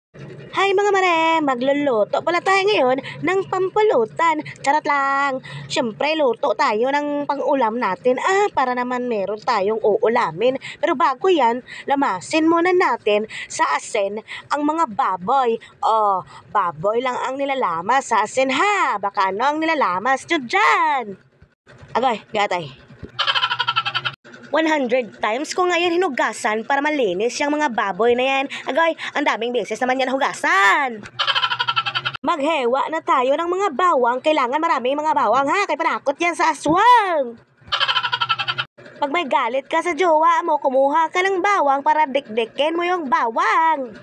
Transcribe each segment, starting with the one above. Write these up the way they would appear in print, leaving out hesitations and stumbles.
Hi mga mare! Magluluto pala tayo ngayon ng pampulutan. Charot lang! Siyempre, luto tayo ng pang-ulam natin. Para naman meron tayong uulamin. Pero bago yan, lamasin muna natin sa asin ang mga baboy. Baboy lang ang nilalamas sa asin ha! Baka ano ang nilalamas nyo dyan? Agay, gatay. 100 times ko ngayon hinugasan para malinis yung mga baboy na yan. Agay, ang daming beses naman yan hugasan. Maghewa na tayo ng mga bawang. Kailangan maraming mga bawang ha, kaya panakot yan sa aswang. Pag may galit ka sa jowa mo, kumuha ka ng bawang para dikdikin mo yung bawang.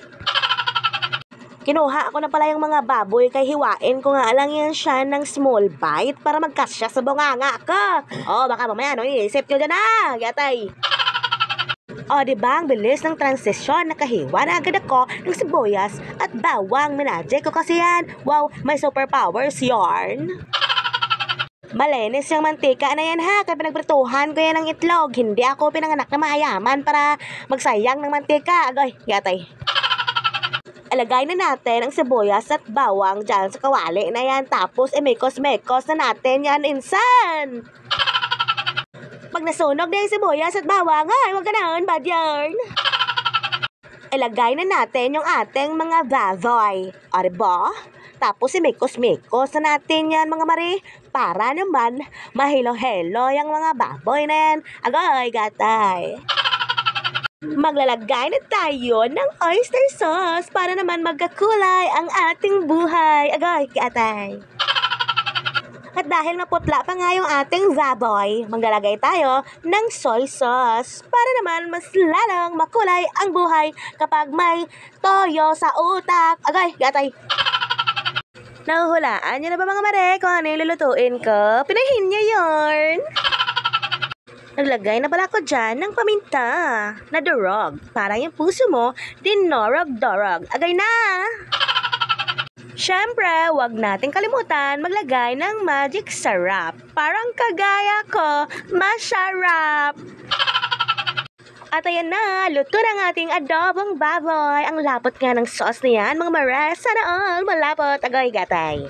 Kinuha ko na pala yung mga baboy kay hiwain ko nga lang yan siya ng small bite para magkasya sa bunganga ko. Baka mamaya iisip nyo dyan gatay. Diba ang bilis ng transisyon, nakahiwa na agad ako ng sibuyas at bawang. Minadya ko kasi yan. Wow, may superpowers yarn. Malinis yung mantika na yan ha, kaya pinagprituhan ko yan ng itlog. Hindi ako pinanganak na mayaman para magsayang ng mantika. Agay, gatay. Ilagay na natin ang sibuyas at bawang dyan sa kawali na yan. Tapos, mekos-mekos na natin yan, insan. Pag nasunog na yung sibuyas at bawang, huwag ka na, bad yarn. Ilagay na natin yung ating mga baboy. Diba? Tapos, mekos-mekos na natin yan, mga mare. Para naman, mahilo-helo yung mga baboy na yan. Agay, gatay. Maglalagay na tayo ng oyster sauce para naman magkakulay ang ating buhay. Agay, kiatay. At dahil maputla pa nga yung ating baboy, maglalagay tayo ng soy sauce para naman mas lalong makulay ang buhay kapag may toyo sa utak. Agay, kiatay. Nahuhulaan nyo na ba mga mare kung ano yung lulutuin ko? Pinahin nyo yun! Naglagay na pala ako dyan ng paminta na durog. Para yung puso mo, dinorog-dorog. Agay na! Siyempre, wag natin kalimutan maglagay ng magic sarap. Parang kagaya ko, masarap! At ayan na, luto na ang ating adobong baboy. Ang lapot nga ng sauce na yan, mga mare. Sana all malapot. Agay, gatay.